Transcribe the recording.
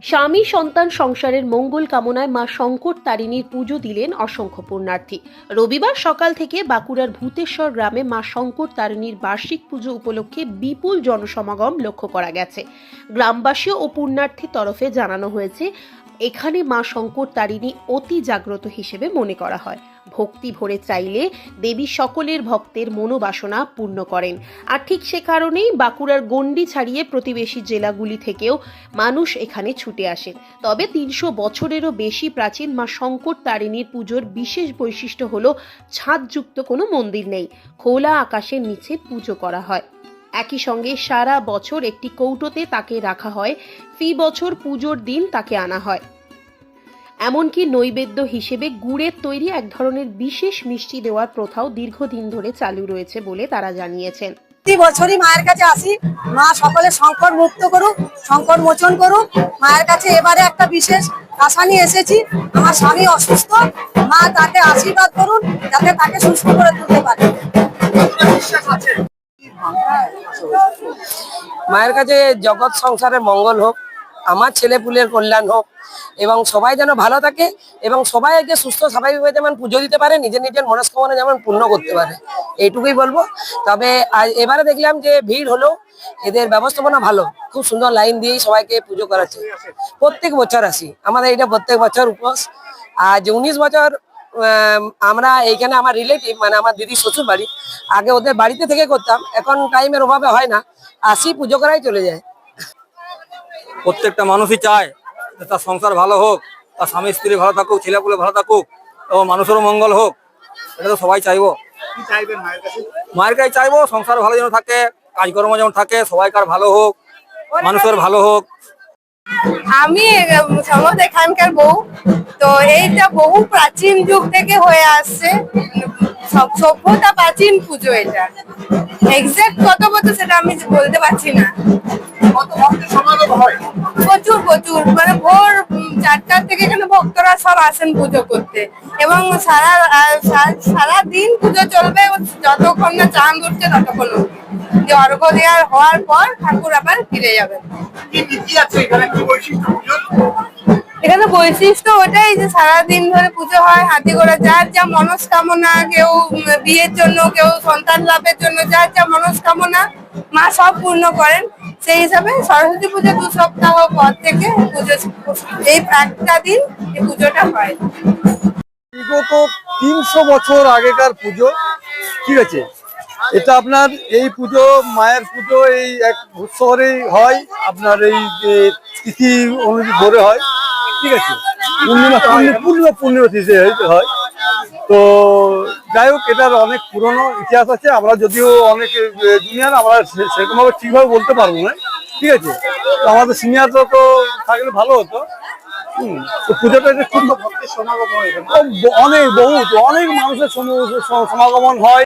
স্বামী সন্তান সংসারের মঙ্গল কামনায় মা সংকট তারিণীর পুজো দিলেন অসংখ্য পুণ্যার্থী। রবিবার সকাল থেকে বাঁকুড়ার ভূতেশ্বর গ্রামে মা সংকট তারিণীর বার্ষিক পুজো উপলক্ষে বিপুল জনসমাগম লক্ষ্য করা গেছে। গ্রামবাসী ও পুণ্যার্থীর তরফে জানানো হয়েছে, এখানে মা সংকট তারিণী অতি জাগ্রত হিসেবে মনে করা হয়। ভক্তি ভরে চাইলে দেবী সকলের ভক্তের মনোবাসনা পূর্ণ করেন। আর ঠিক সে কারণেই বাঁকুড়ার গণ্ডি ছাড়িয়ে প্রতিবেশী জেলাগুলি থেকেও মানুষ এখানে ছুটে আসেন। তবে ৩০০ বছরেরও বেশি প্রাচীন মা সংকট তারিণীর পুজোর বিশেষ বৈশিষ্ট্য হলো ছাদযুক্ত কোনো মন্দির নেই, খোলা আকাশের নিচে পুজো করা হয়। একই সঙ্গে সারা বছর একটি কৌটোতে তাকে রাখা হয়, ফি বছর পুজোর দিন তাকে আনা হয়। এমনকি নৈবেদ্য হিসেবে গুড়ের তৈরি এক ধরনের বিশেষ মিষ্টি দেওয়ার প্রথাও দীর্ঘদিন ধরে চালু রয়েছে বলে তারা জানিয়েছেন। প্রতি বছরই মায়ের কাছে আসি, মা সকলে সংকট মুক্ত করুক, সংকট মোচন করুক। মায়ের কাছে এবারে একটা বিশেষ আশা নিয়ে এসেছি। আমার স্বামী অসুস্থ, মা তাকে আশীর্বাদ করুন যাতে তাকে সুস্থ করে তুলতে পারে। মায়ের কাছে জগৎ সংসারে মঙ্গল হোক, আমার ছেলে পুলের কল্যাণ হোক এবং সবাই যেন ভালো থাকে এবং সবাই যে সুস্থ স্বাভাবিকভাবে যেমন পুজো দিতে পারে, নিজের নিজের মনস্কামনা যেমন পূর্ণ করতে পারে, এইটুকুই বলবো। তবে এবারে দেখলাম যে ভিড় হলো, এদের ব্যবস্থাপনা ভালো, খুব সুন্দর লাইন দিয়েই সবাইকে পুজো করাচ্ছে। প্রত্যেক বছর আসি, আমাদের এটা প্রত্যেক বছর উপোস। আর যে 19 বছর আমরা এইখানে আমার রিলেটিভ মানে আমার দিদি শ্বশুর বাড়ি, আগে ওদের বাড়িতে থেকে করতাম, এখন টাইমের অভাবে হয় না, আসি পুজো করাই চলে যায়। প্রত্যেকটা মানুষই চায় যে তার সংসার ভালো হোক, তার স্বামী স্ত্রী ভালো থাকুক, ছেলেপুলে ভালো থাকুক এবং মানুষেরও মঙ্গল হোক। এটা তো সবাই চাইবো। মায়ের কাছে চাইবো সংসার ভালো যেন থাকে, কাজকর্ম যেমন থাকে, সবাইকার ভালো হোক, মানুষের ভালো হোক। আমি সমস্ত এখানকার বউ, তো এইটা বহু প্রাচীন যুগ থেকে হয়ে আসছে, সব সভ্যতা প্রাচীন পুজো। এটা এক্সাক্ট কত বছর সেটা আমি বলতে পারছি না। প্রচুর প্রচুর মানে ভোর 4টার থেকে এখানে ভক্তরা সব আসেন পুজো করতে এবং সারা দিন পুজো চলবে যতক্ষণ না চাঁদ উঠছে ততক্ষণ। যে অর্ঘ্য দেওয়ার হওয়ার পর ঠাকুর আবার ফিরে যাবেন। এখানে বৈশিষ্ট্য ওটাই যে সারাদিন ধরে পুজো হয়, হাতি ঘোড়া, যার যা মনস্কামনা, কেউ বিয়ের জন্য, কেউ সন্তান লাভের জন্য, যার যা মনস্কামনা মা সব পূর্ণ করেন। সেই হিসাবে সরস্বতী পুজো 2 সপ্তাহ পর থেকে পুজো, এই একটা দিন এই পুজোটা হয়। বিগত 300 বছর আগেকার পুজো, ঠিক আছে। এটা আপনার এই পুজো, মায়ের পুজো এই এক শহরেই হয়, আপনার এই তিথি অনুযায়ী ধরে হয়, ঠিক আছে। পূর্ণিমা তিথি হয়। তো যাই হোক, এটার অনেক পুরনো ইতিহাস আছে। আমরা যদিও অনেক জুনিয়র, আমরা সেরকমভাবে ঠিকভাবে বলতে পারবো না, ঠিক আছে। তো আমাদের সিনিয়ররা তো থাকলে ভালো হতো। তো পুজোটা খুব অনেক বহুত অনেক মানুষের সমাগমন হয়।